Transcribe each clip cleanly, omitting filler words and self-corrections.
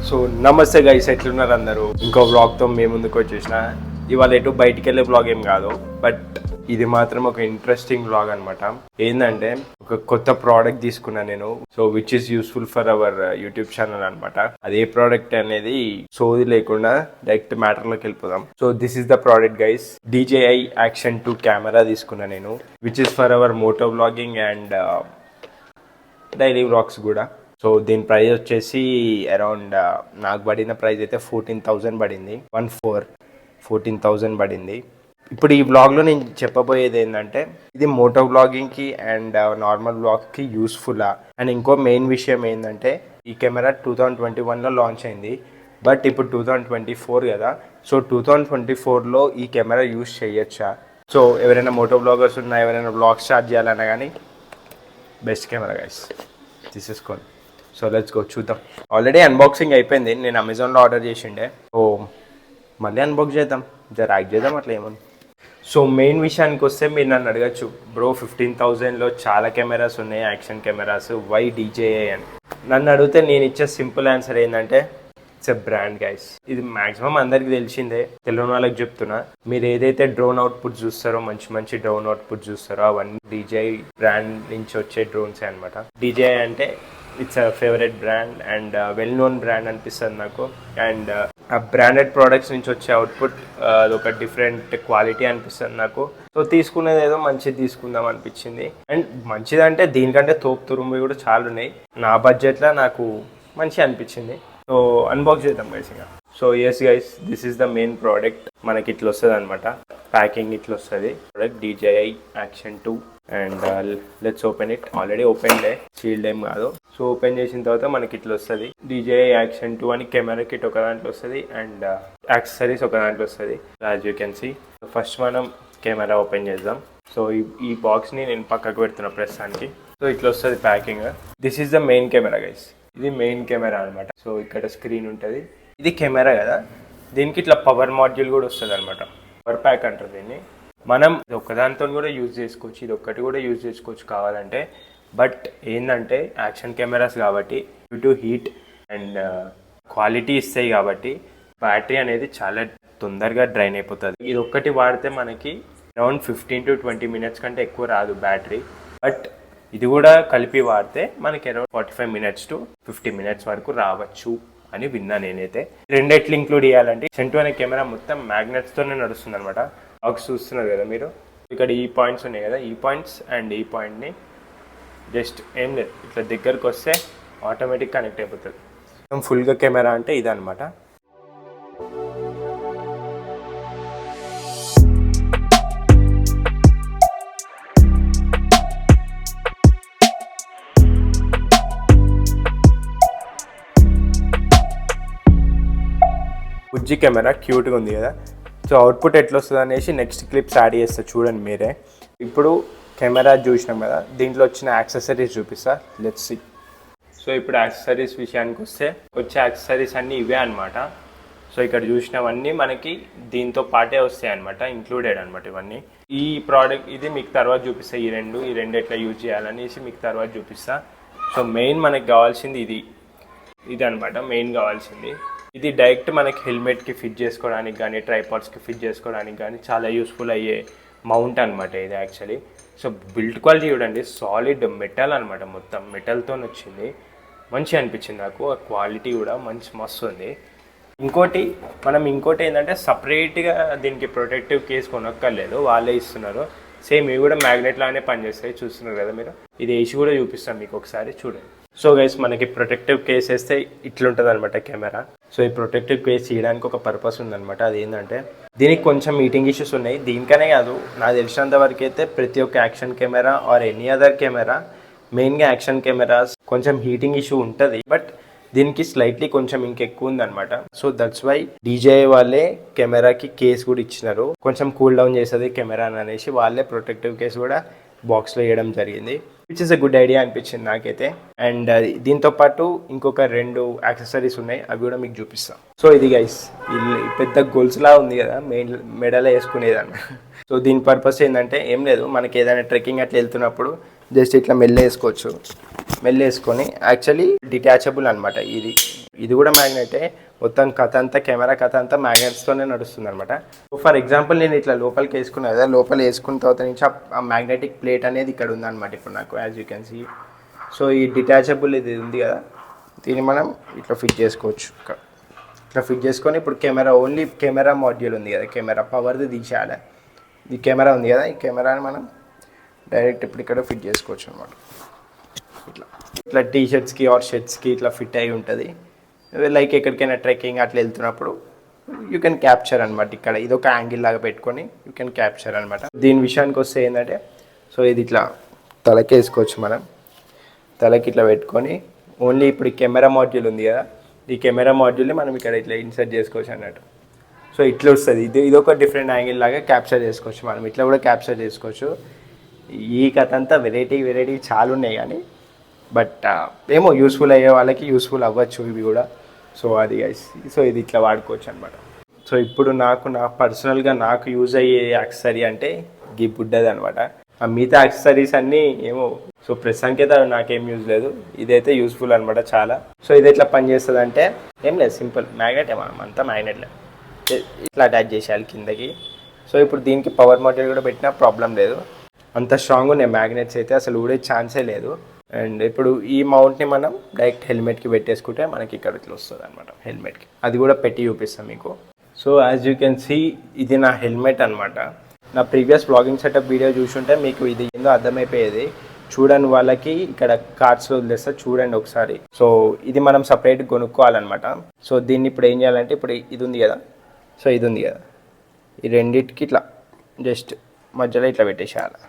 So నమస్తే guys, ఎట్లున్నారు అందరూ? ఇంకో వ్లాగ్తో మేము ముందుకు వచ్చేసిన. ఇవాళ ఎటు బయటికి వెళ్ళే వ్లాగ్ ఏం కాదు, బట్ ఇది మాత్రం ఒక ఇంట్రెస్టింగ్ వ్లాగ్ అనమాట. ఏంటంటే ఒక కొత్త ప్రోడక్ట్ తీసుకున్నా నేను, so which is useful for our YouTube channel అనమాట. అదే ప్రోడక్ట్ అనేది సోది లేకుండా డైరెక్ట్ మ్యాటర్లోకి వెళ్ళిపోదాం. So this is the product guys, DJI Action 2 camera తీసుకున్నా నేను, which is for our motto vlogging and daily vlogs కూడా. సో దీని ప్రైస్ వచ్చేసి అరౌండ్ నాకు పడిన ప్రైస్ అయితే 14,000 పడింది. 14,000 పడింది. ఇప్పుడు ఈ వ్లాగ్లో నేను చెప్పబోయేది ఏంటంటే, ఇది మోటో వ్లాగింగ్కి అండ్ నార్మల్ వ్లాగ్కి యూస్ఫుల్లా. అండ్ ఇంకో మెయిన్ విషయం ఏంటంటే, ఈ కెమెరా 2021లో లాంచ్ అయింది, బట్ ఇప్పుడు 2024 కదా. సో 2024లో ఈ కెమెరా యూస్ చేయొచ్చా? సో ఎవరైనా మోటో వ్లాగర్స్ ఉన్నా, ఎవరైనా వ్లాగ్ స్టార్ట్ చేయాలన్నా కానీ బెస్ట్ కెమెరా గైస్, తీసేసుకోండి. సో లెట్స్ గో, చూద్దాం. ఆల్రెడీ అన్బాక్సింగ్ అయిపోయింది, నేను అమెజాన్లో ఆర్డర్ చేసిండే. ఓ మళ్ళీ అన్బాక్స్ చేద్దాం, యాక్ట్ చేద్దాం, అట్లా ఏమని. సో మెయిన్ విషయానికి వస్తే, మీరు నన్ను అడగచ్చు, బ్రో 15,000లో చాలా కెమెరాస్ ఉన్నాయి, యాక్షన్ కెమెరాస్, వై DJI అని. నన్ను అడిగితే నేను ఇచ్చే సింపుల్ ఆన్సర్ ఏంటంటే, ఇట్స్ ఎ బ్రాండ్ గైస్. ఇది మాక్సిమం అందరికి తెలిసిందే, తెలియని వాళ్ళకి చెప్తున్నా. మీరు ఏదైతే డ్రోన్ అవుట్పుట్ చూస్తారో, మంచి మంచి డ్రోన్ అవుట్పుట్ చూస్తారో, అవన్నీ DJI బ్రాండ్ నుంచి వచ్చే డ్రోన్సే అనమాట. DJI అంటే it's a favourite brand and well known brand అనిపిస్తుంది నాకు. అండ్ ఆ బ్రాండెడ్ ప్రోడక్ట్స్ నుంచి వచ్చే అవుట్పుట్ అదొక డిఫరెంట్ క్వాలిటీ అనిపిస్తుంది నాకు. సో తీసుకునేది ఏదో మంచిది తీసుకుందాం అనిపించింది. అండ్ మంచిదంటే దీనికంటే తోపు తురుము కూడా చాలా ఉన్నాయి. నా బడ్జెట్లో నాకు మంచి అనిపించింది. సో అన్బాక్స్ చేద్దాం గైస్ ఇంకా. So yes guys, this is the main product. మనకి ఇట్లా వస్తుంది అనమాట, ప్యాకింగ్ ఇట్లా వస్తుంది. Product DJI Action 2 and let's open it. Already open డే, సీల్డ్ ఏం కాదు. సో ఓపెన్ చేసిన తర్వాత మనకి ఇట్లా వస్తుంది, DJI Action 2 అని కెమెరా కిట్ ఒక దాంట్లో వస్తుంది అండ్ యాక్సెసరీస్ ఒక దాంట్లో వస్తుంది, as you can see. First మనం కెమెరా ఓపెన్ చేద్దాం. సో ఈ బాక్స్ని నేను పక్కకు పెడుతున్నా ప్రస్తుతానికి. సో ఇట్లా వస్తుంది packing. This is the main camera guys, ఇది మెయిన్ కెమెరా అనమాట. సో ఇక్కడ స్క్రీన్ ఉంటుంది, ఇది కెమెరా కదా. దీనికి ఇట్లా పవర్ మాడ్యూల్ కూడా వస్తుంది అనమాట, పవర్ ప్యాక్ అంటారు దీన్ని. మనం ఇది ఒక్కదానితో కూడా యూజ్ చేసుకోవచ్చు, ఇది ఒక్కటి కూడా యూజ్ చేసుకోవచ్చు కావాలంటే. బట్ ఏంటంటే యాక్షన్ కెమెరాస్ కాబట్టి due to heat and quality ఇస్తాయి కాబట్టి బ్యాటరీ అనేది చాలా తొందరగా డ్రైన్ అయిపోతుంది. ఇది ఒక్కటి వాడితే మనకి అరౌండ్ 15 to 20 minutes కంటే ఎక్కువ రాదు బ్యాటరీ. బట్ ఇది కూడా కలిపి వాడితే మనకి అరౌండ్ 45 minutes to 50 minutes వరకు రావచ్చు అని విన్నా నేనైతే. రెండెట్లు ఇంక్లూడ్ చేయాలంటే, సెంటు అనే కెమెరా మొత్తం మ్యాగ్నెట్స్తోనే నడుస్తుంది అనమాట. బాక్స్ చూస్తున్నారు కదా మీరు, ఇక్కడ ఈ పాయింట్స్ ఉన్నాయి కదా, ఈ పాయింట్స్ అండ్ ఈ పాయింట్ని జస్ట్ ఏం లేదు ఇట్లా దగ్గరకు వస్తే ఆటోమేటిక్ కనెక్ట్ అయిపోతుంది. ఫుల్గా కెమెరా అంటే ఇదనమాట. బుజ్జి కెమెరా క్యూట్గా ఉంది కదా. సో అవుట్పుట్ ఎట్లా వస్తుంది అనేసి నెక్స్ట్ క్లిప్స్ యాడ్ చేస్తా, చూడండి మీరే. ఇప్పుడు కెమెరా చూసినాం కదా, దీంట్లో వచ్చిన యాక్సెసరీస్ చూపిస్తా, లెట్స్ సీ. సో ఇప్పుడు యాక్సెసరీస్ విషయానికి వస్తే, వచ్చే యాక్సెసరీస్ అన్నీ ఇవే అనమాట. సో ఇక్కడ చూసినవన్నీ మనకి దీంతో పాటే వస్తాయి అనమాట, ఇంక్లూడెడ్ అనమాట ఇవన్నీ. ఈ ప్రోడక్ట్ ఇది మీకు తర్వాత చూపిస్తా, ఈ రెండు ఎట్లా యూజ్ చేయాలనేసి మీకు తర్వాత చూపిస్తా. సో మెయిన్ మనకి కావాల్సింది ఇది అనమాట, మెయిన్ కావాల్సింది. ఇది డైరెక్ట్ మనకి హెల్మెట్కి ఫిట్ చేసుకోవడానికి కానీ, ట్రైపాడ్స్కి ఫిట్ చేసుకోవడానికి కానీ చాలా యూస్ఫుల్ అయ్యే మౌంట్ అనమాట ఇది యాక్చువల్లీ. సో బిల్డ్ క్వాలిటీ చూడండి, సాలిడ్ మెటల్ అనమాట, మొత్తం మెటల్తో వచ్చింది. మంచి అనిపించింది నాకు, ఆ క్వాలిటీ కూడా మస్తు ఉంది. ఇంకోటి ఏంటంటే, సపరేట్గా దీనికి ప్రొటెక్టివ్ కేస్ కొనక్కర్లేదు, వాళ్ళే ఇస్తున్నారు. సేమ్ ఇవి కూడా మ్యాగ్నెట్ లాగానే పనిచేస్తాయి, చూస్తున్నారు కదా మీరు. ఇది వేసి కూడా చూపిస్తాను మీకు ఒకసారి, చూడండి. సో గైస్, మనకి ప్రొటెక్టివ్ కేస్ వేస్తే ఇట్లుంటుంది అనమాట కెమెరా. సో ఈ ప్రొటెక్టివ్ కేస్ చేయడానికి ఒక పర్పస్ ఉందన్నమాట. అది ఏంటంటే, దీనికి కొంచెం హీటింగ్ ఇష్యూస్ ఉన్నాయి. దీనికనే కాదు, నాకు తెలిసినంత వరకు అయితే ప్రతి ఒక్క action camera or any other camera, మెయిన్గా యాక్షన్ కెమెరాస్ కొంచెం హీటింగ్ ఇష్యూ ఉంటుంది. బట్ దీనికి స్లైట్లీ కొంచెం ఇంకెక్కువ ఉందన్నమాట. సో దట్స్ వై DJI వాళ్ళే కెమెరాకి కేస్ కూడా ఇచ్చినారు, కొంచెం కూల్ డౌన్ చేస్తుంది కెమెరా అనేసి వాళ్ళే ప్రొటెక్టివ్ కేస్ కూడా బాక్స్లో వేయడం జరిగింది, which is a good idea అనిపించింది నాకైతే. అండ్ దీంతో పాటు ఇంకొక 2 యాక్సెసరీస్ ఉన్నాయి, అవి కూడా మీకు చూపిస్తాం. సో ఇది గైస్, పెద్ద గొలుసులా ఉంది కదా, మెడలో వేసుకునేదన్న. సో దీని పర్పస్ ఏంటంటే ఏం లేదు, మనకి ఏదైనా ట్రెక్కింగ్ అట్లా వెళ్తున్నప్పుడు జస్ట్ ఇట్లా వేసుకోవచ్చు. వేసుకొని యాక్చువల్లీ డిటాచబుల్ అనమాట. ఇది కూడా మ్యాగ్నెటే. మొత్తం కెమెరా కథ అంతా మ్యాగ్నెట్స్తోనే నడుస్తుంది అనమాట. ఫర్ ఎగ్జాంపుల్ నేను ఇట్లా లోపలికి వేసుకున్నా కదా, లోపల వేసుకున్న తర్వాత నుంచి ఆ మ్యాగ్నెటిక్ ప్లేట్ అనేది ఇక్కడ ఉందన్నమాట ఇప్పుడు నాకు, as you can see. So ఈ డిటాచబుల్ ఇది ఉంది కదా, దీన్ని మనం ఇట్లా ఫిట్ చేసుకోవచ్చు. ఇట్లా ఫిట్ చేసుకొని ఇప్పుడు కెమెరా మాడ్యూల్ ఉంది కదా, కెమెరా పవర్ది తీసేయాలి. ఈ కెమెరా ఉంది కదా, ఈ కెమెరాని మనం డైరెక్ట్ ఇప్పుడు ఇక్కడ ఫిట్ చేసుకోవచ్చు అనమాట. ఇట్లా టీషర్ట్స్కి ఆర్ షర్ట్స్కి ఇట్లా ఫిట్ అయి ఉంటుంది. లైక్ ఎక్కడికైనా ట్రెక్కింగ్ అట్లా వెళ్తున్నప్పుడు యూ కెన్ క్యాప్చర్ అనమాట. ఇక్కడ ఇది ఒక యాంగిల్ లాగా పెట్టుకొని యూ కెన్ క్యాప్చర్ అనమాట. దీని విషయానికి వస్తే ఏంటంటే, సో ఇది ఇట్లా తలకి వేసుకోవచ్చు. మనం తలకి ఇట్లా పెట్టుకొని ఓన్లీ ఇప్పుడు కెమెరా మాడ్యూల్ ఉంది కదా, ఈ కెమెరా మాడ్యూల్ని మనం ఇక్కడ ఇట్లా ఇన్సర్ట్ చేసుకోవచ్చు అన్నట్టు. సో ఇట్లా వస్తుంది. ఇది ఒక డిఫరెంట్ యాంగిల్ లాగా క్యాప్చర్ చేసుకోవచ్చు. మనం ఇట్లా కూడా క్యాప్చర్ చేసుకోవచ్చు. ఈ కథ అంతా వెరైటీ చాలా ఉన్నాయి కానీ, బట్ ఏమో యూస్ఫుల్ అయ్యే వాళ్ళకి యూస్ఫుల్ అవ్వచ్చు ఇవి కూడా. సో అది గైస్, సో ఇది ఇట్లా వాడుకోవచ్చు అనమాట. సో ఇప్పుడు నా పర్సనల్గా నాకు యూజ్ అయ్యే యాక్సెసరీ అంటే ఈ బుడ్డది అనమాట. ఆ మిగతా యాక్సెసరీస్ అన్నీ ఏమో, సో ప్రస్తుతానికి అయితే నాకేం యూజ్ లేదు. ఇదైతే యూస్ఫుల్ అనమాట చాలా. సో ఇది ఎట్లా పనిచేస్తుంది అంటే ఏం లేదు, సింపుల్ మ్యాగ్నెట్. మనం అంతా మ్యాగ్నెట్లే ఇట్లా అటాచ్ చేసేయాలి కిందకి. సో ఇప్పుడు దీనికి పవర్ మాడ్యూల్ కూడా పెట్టినా ప్రాబ్లం లేదు. అంత స్ట్రాంగ్ ఉన్నాయి మ్యాగ్నెట్స్ అయితే, అసలు ఊడే ఛాన్సే లేదు. అండ్ ఇప్పుడు ఈ మౌంట్ని మనం డైరెక్ట్ హెల్మెట్కి పెట్టేసుకుంటే మనకి ఇక్కడ ఇట్లా వస్తుంది అనమాట హెల్మెట్కి. అది కూడా పెట్టి చూపిస్తాం మీకు. So as you can see, ఇది నా హెల్మెట్ అనమాట. నా ప్రీవియస్ బ్లాగింగ్ సెటప్ వీడియో చూసుంటే మీకు ఇది ఏందో అర్థమైపోయేది. చూడని వాళ్ళకి ఇక్కడ కార్డ్స్లో వదిలేస్తా, చూడండి ఒకసారి. సో ఇది మనం సపరేట్ కొనుక్కోవాలన్నమాట. సో దీన్ని ఇప్పుడు ఏం చేయాలంటే, ఇప్పుడు ఇది ఉంది కదా, సో ఇది ఉంది కదా, ఈ రెండింటికి ఇట్లా జస్ట్ మధ్యలో ఇట్లా పెట్టేసేయాలి.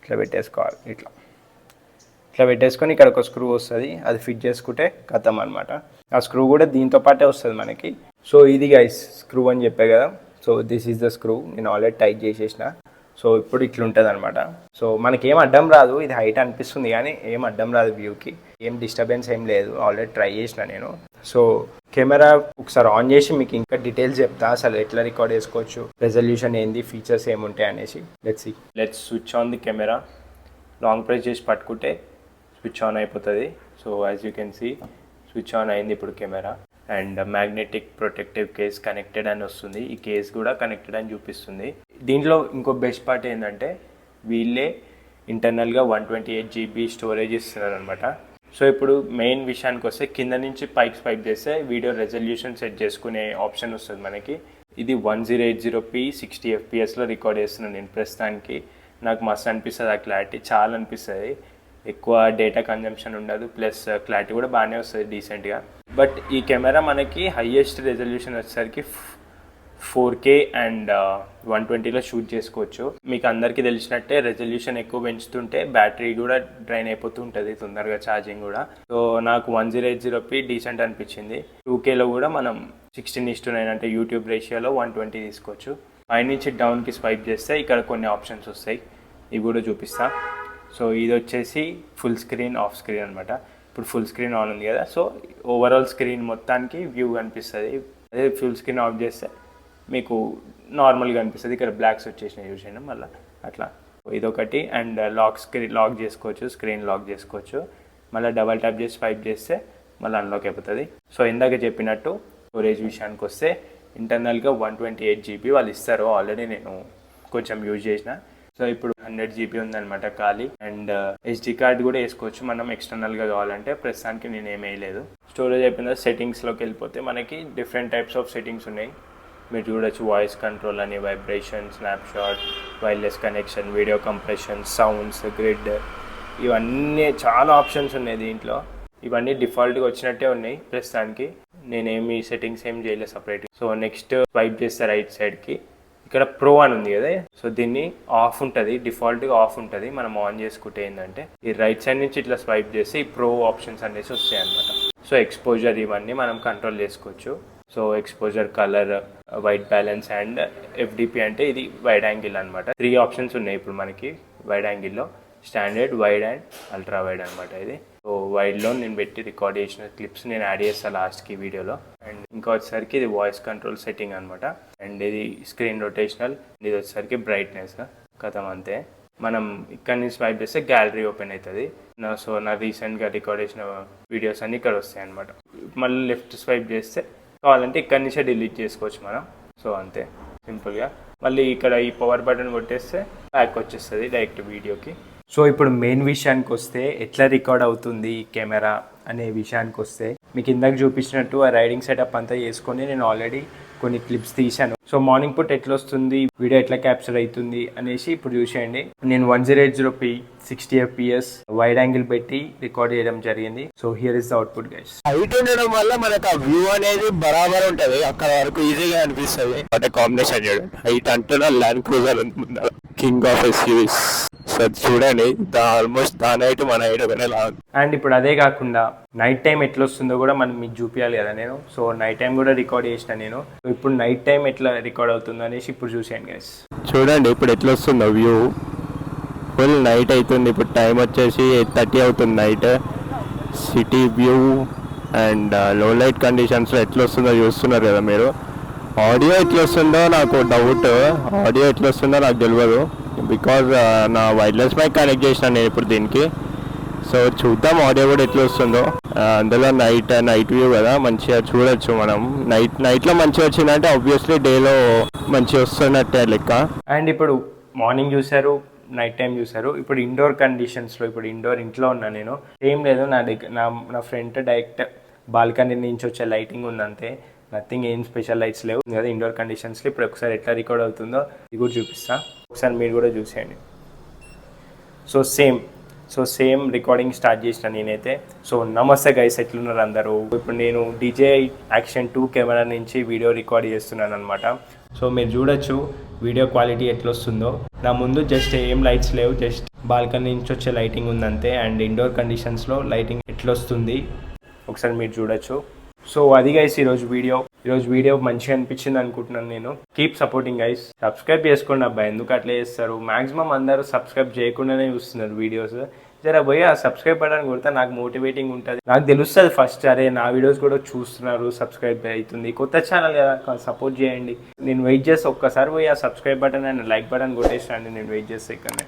ఇట్లా పెట్టేసుకోవాలి. ఇట్లా పెట్టేసుకొని ఇక్కడ ఒక స్క్రూ వస్తుంది, అది ఫిట్ చేసుకుంటే ఖతం అనమాట. ఆ స్క్రూ కూడా దీంతో పాటే వస్తుంది మనకి. సో ఇది గైస్ స్క్రూ అని చెప్పే కదా. So this is the screw. నేను ఆల్రెడీ టైట్ చేసేసిన. సో ఇప్పుడు ఇట్లుంటుంది అనమాట. సో మనకి ఏం అడ్డం రాదు. ఇది హైట్ అనిపిస్తుంది కానీ ఏం అడ్డం రాదు, వ్యూకి ఏం డిస్టర్బెన్స్ ఏం లేదు. ఆల్రెడీ ట్రై చేసిన నేను. సో కెమెరా ఒకసారి ఆన్ చేసి మీకు ఇంకా డీటెయిల్స్ చెప్తా, అసలు ఎట్లా రికార్డ్ చేసుకోవచ్చు, రెజల్యూషన్ ఏంది, ఫీచర్స్ ఏముంటాయి అనేసి. Let's switch on the camera. Long press చేసి పట్టుకుంటే స్విచ్ ఆన్ అయిపోతుంది. So as you can see switch on అయింది ఇప్పుడు camera. And magnetic protective case connected అని వస్తుంది. ఈ కేస్ కూడా కనెక్టెడ్ అని చూపిస్తుంది. దీంట్లో ఇంకో బెస్ట్ పార్ట్ ఏంటంటే, వీళ్ళే ఇంటర్నల్గా 128 GB స్టోరేజ్ ఇస్తున్నారు అనమాట. సో ఇప్పుడు మెయిన్ విషయానికి వస్తే, కింద నుంచి పైకి స్వైప్ చేస్తే వీడియో రెజల్యూషన్ సెట్ చేసుకునే ఆప్షన్ వస్తుంది మనకి. ఇది 1080p 60 fpsలో రికార్డ్ చేస్తున్నాను నేను ప్రస్తుతానికి. నాకు మస్తు అనిపిస్తుంది, ఆ క్లారిటీ చాలా అనిపిస్తుంది. ఎక్కువ డేటా కన్జంప్షన్ ఉండదు, ప్లస్ క్లారిటీ కూడా బాగానే వస్తుంది డీసెంట్గా. బట్ ఈ కెమెరా మనకి హైయెస్ట్ రెజల్యూషన్ వచ్చేసరికి 4K అండ్ 120లో షూట్ చేసుకోవచ్చు. మీకు అందరికీ తెలిసినట్టే రెజల్యూషన్ ఎక్కువ పెంచుతుంటే బ్యాటరీ కూడా డ్రైన్ అయిపోతూ ఉంటుంది తొందరగా, ఛార్జింగ్ కూడా. సో నాకు 1080p డీసెంట్ అనిపించింది. 2Kలో కూడా మనం 16:9 అంటే యూట్యూబ్ రేషియోలో 120 తీసుకోవచ్చు. పైనుంచి డౌన్కి స్వైప్ చేస్తే ఇక్కడ కొన్ని ఆప్షన్స్ వస్తాయి, ఇవి కూడా చూపిస్తా. సో ఇది వచ్చేసి ఫుల్ స్క్రీన్, ఆఫ్ స్క్రీన్ అనమాట. ఇప్పుడు ఫుల్ స్క్రీన్ ఆన్ ఉంది కదా, సో ఓవరాల్ స్క్రీన్ మొత్తానికి వ్యూ కనిపిస్తుంది. అదే ఫుల్ స్క్రీన్ ఆఫ్ చేస్తే మీకు నార్మల్గా అనిపిస్తుంది. ఇక్కడ బ్లాక్స్ వచ్చేసినాయి చూసేయండి మళ్ళీ అట్లా. ఇదొకటి. అండ్ లాక్ చేసుకోవచ్చు, స్క్రీన్ లాక్ చేసుకోవచ్చు. మళ్ళీ డబల్ ట్యాప్ చేసి స్వైప్ చేస్తే మళ్ళీ అన్లాక్ అయిపోతుంది. సో ఇందాక చెప్పినట్టు స్టోరేజ్ విషయానికి వస్తే ఇంటర్నల్గా 128 GB వాళ్ళు ఇస్తారు. ఆల్రెడీ నేను కొంచెం యూజ్ చేసిన. సో ఇప్పుడు 100 GB ఉందన్నమాట ఖాళీ. అండ్ SD కార్డ్ కూడా వేసుకోవచ్చు మనం ఎక్స్టర్నల్గా కావాలంటే. ప్రస్తుతానికి నేను ఏం వేయలేదు. స్టోరేజ్ అయిపోయిన సెట్టింగ్స్లోకి వెళ్ళిపోతే మనకి డిఫరెంట్ టైప్స్ ఆఫ్ సెట్టింగ్స్ ఉన్నాయి. మీరు చూడొచ్చు, వాయిస్ కంట్రోల్ అని, vibration, snapshot, wireless connection, video compression, sounds, grid, ఇవన్నీ చాలా ఆప్షన్స్ ఉన్నాయి దీంట్లో. ఇవన్నీ డిఫాల్ట్గా వచ్చినట్టే ఉన్నాయి ప్రస్తుతానికి. నేనేమి సెట్టింగ్స్ ఏం చేయలేదు సపరేట్. సో నెక్స్ట్ స్వైప్ చేస్తే రైట్ సైడ్కి ఇక్కడ ప్రో అని ఉంది కదా, సో దీన్ని ఆఫ్ ఉంటుంది, డిఫాల్ట్గా ఆఫ్ ఉంటుంది. మనం ఆన్ చేసుకుంటే ఏంటంటే ఈ రైట్ సైడ్ నుంచి ఇట్లా స్వైప్ చేస్తే ఈ ప్రో ఆప్షన్స్ అనేసి వస్తాయి అనమాట. సో ఎక్స్పోజర్ ఇవన్నీ మనం కంట్రోల్ చేసుకోవచ్చు. So exposure, colour, white balance and FDP అంటే ఇది వైడ్ యాంగిల్ అనమాట. 3 ఆప్షన్స్ ఉన్నాయి ఇప్పుడు మనకి వైడ్ యాంగిల్లో. Standard, wide and ultra wide అనమాట ఇది. సో వైడ్లో నేను పెట్టి రికార్డ్ చేసిన క్లిప్స్ నేను యాడ్ చేస్తాను లాస్ట్కి వీడియోలో. అండ్ ఇంకా వచ్చేసరికి ఇది వాయిస్ కంట్రోల్ సెట్టింగ్ అనమాట. అండ్ ఇది స్క్రీన్ రొటేషనల్, ఇది వచ్చేసరికి బ్రైట్నెస్ కథం అంతే. మనం ఇక్కడ నుంచి స్వైప్ చేస్తే గ్యాలరీ ఓపెన్ అవుతుంది. నా రీసెంట్గా రికార్డ్ చేసిన వీడియోస్ అన్నీ ఇక్కడ వస్తాయి అనమాట. మళ్ళీ లెఫ్ట్ స్వైప్ చేస్తే కావాలంటే ఇక్కడ నుంచే డిలీట్ చేసుకోవచ్చు మనం. సో అంతే సింపుల్గా. మళ్ళీ ఇక్కడ ఈ పవర్ బటన్ కొట్టేస్తే బ్యాక్ వచ్చేస్తుంది డైరెక్ట్ వీడియోకి. సో ఇప్పుడు మెయిన్ విషయానికి వస్తే ఎట్లా రికార్డ్ అవుతుంది ఈ కెమెరా అనే విషయానికి వస్తే, మీకు ఇందాక చూపించినట్టు ఆ రైడింగ్ సెటప్ అంతా చేసుకొని నేను ఆల్రెడీ కొన్ని క్లిప్స్ తీశాను. సో మార్నింగ్ పుట్ ఎట్లా వస్తుంది, వీడియో ఎట్లా క్యాప్చర్ అవుతుంది అనేసి ఇప్పుడు చూసేయండి. నేను 1080p 60 fps వైడ్ యాంగిల్ పెట్టి రికార్డ్ చేయడం జరిగింది. So here is the output guys. Height ఉండడం వల్ల మనకు ఆ వ్యూ అనేది బరాబర్ ఉంటది, అక్కడ వరకు ఈజీగా అనిపిస్తుంది. అంటే కాంబినేషన్ చూడండి, హైట్ అంటున్నా ల్యాండ్ క్రూజర్ ముందర కింగ్ ఆఫ్ ఎస్యూవీస్. సో చూడండి ఆల్మోస్ట్ దాని హైట్ మన హైట్ ఒకనే లాగా. అండ్ ఇప్పుడు అదే కాకుండా నైట్ టైం ఎట్లా వస్తుందో కూడా మనం మీకు చూపించాలి కదా నేను. సో నైట్ టైం కూడా రికార్డ్ చేసిన నేను. సో ఇప్పుడు నైట్ టైం ఎట్లా రికార్డ్ అవుతుందో అనేసి ఇప్పుడు చూసాను గైస్. చూడండి ఇప్పుడు ఎట్లా వస్తుందో వ్యూ. ఫుల్ నైట్ అవుతుంది, ఇప్పుడు టైం వచ్చేసి 8:30 అవుతుంది నైట్. సిటీ వ్యూ అండ్ లో లైట్ కండిషన్స్లో ఎట్లా వస్తుందో చూస్తున్నారు కదా మీరు. ఆడియో ఎట్లా వస్తుందో నాకు డౌట్, ఆడియో ఎట్లా వస్తుందో నాకు తెలియదు. బికాజ్ నా వైర్లెస్ మైక్ కనెక్ట్ చేసిన నేను ఇప్పుడు దీనికి. సో చూద్దాం ఆడియో కూడా ఎట్లా వస్తుందో. అందులో నైట్ వ్యూ కదా, మంచిగా చూడొచ్చు మనం. నైట్లో మంచిగా వచ్చిందంటే ఆబ్వియస్లీ డేలో మంచిగా వస్తున్నట్టే లెక్క. అండ్ ఇప్పుడు మార్నింగ్ చూసారు, నైట్ టైం చూసారు. ఇప్పుడు ఇండోర్ కండిషన్స్లో, ఇప్పుడు ఇంట్లో ఉన్నా నేను. ఏం లేదు, నా ఫ్రంట్ డైరెక్ట్ బాల్కనీ నుంచి వచ్చే లైటింగ్ ఉందంతే, నథింగ్. ఏం స్పెషల్ లైట్స్ లేవు కదా ఇండోర్ కండిషన్స్లో. ఇప్పుడు ఒకసారి ఎట్లా రికార్డ్ అవుతుందో ఇది కూడా చూపిస్తా, ఒకసారి మీరు కూడా చూసేయండి. సో సేమ్ రికార్డింగ్ స్టార్ట్ చేసిన నేనైతే. సో నమస్తే గైస్, ఎట్లున్నారు అందరూ. ఇప్పుడు నేను DJI Action 2 కెమెరా నుంచి వీడియో రికార్డ్ చేస్తున్నాను అనమాట. సో మీరు చూడొచ్చు వీడియో క్వాలిటీ ఎట్లా వస్తుందో. నా ముందు జస్ట్ ఏం లైట్స్ లేవు, జస్ట్ బాల్కనీ నుంచి వచ్చే లైటింగ్ ఉందంతే. అండ్ ఇండోర్ కండిషన్స్లో లైటింగ్ ఎట్లా వస్తుంది ఒకసారి మీరు చూడొచ్చు. సో అది గైస్ ఈరోజు వీడియో మంచిగా అనిపించింది అనుకుంటున్నాను నేను. Keep supporting guys. సబ్స్క్రైబ్ చేసుకోండి అబ్బాయి, ఎందుకు అట్లా చేస్తారు. మాక్సిమం అందరూ సబ్స్క్రైబ్ చేయకుండానే చూస్తున్నారు వీడియోస్. జర పోయి ఆ సబ్స్క్రైబ్ బటన్ కొడితే నాకు మోటివేటింగ్ ఉంటుంది, నాకు తెలుస్తుంది ఫస్ట్, అరే నా వీడియోస్ కూడా చూస్తున్నారు, సబ్స్క్రైబ్ అవుతుంది. కొత్త ఛానల్ కదా, సపోర్ట్ చేయండి. నేను వెయిట్ చేస్తే ఒక్కసారి పోయి ఆ subscribe button and like button కొట్టేసాను. నేను వెయిట్ చేస్తే ఇక్కడనే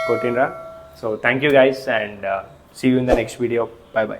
కొట్టినరా. So thank you guys and see you in the next video. Bye by.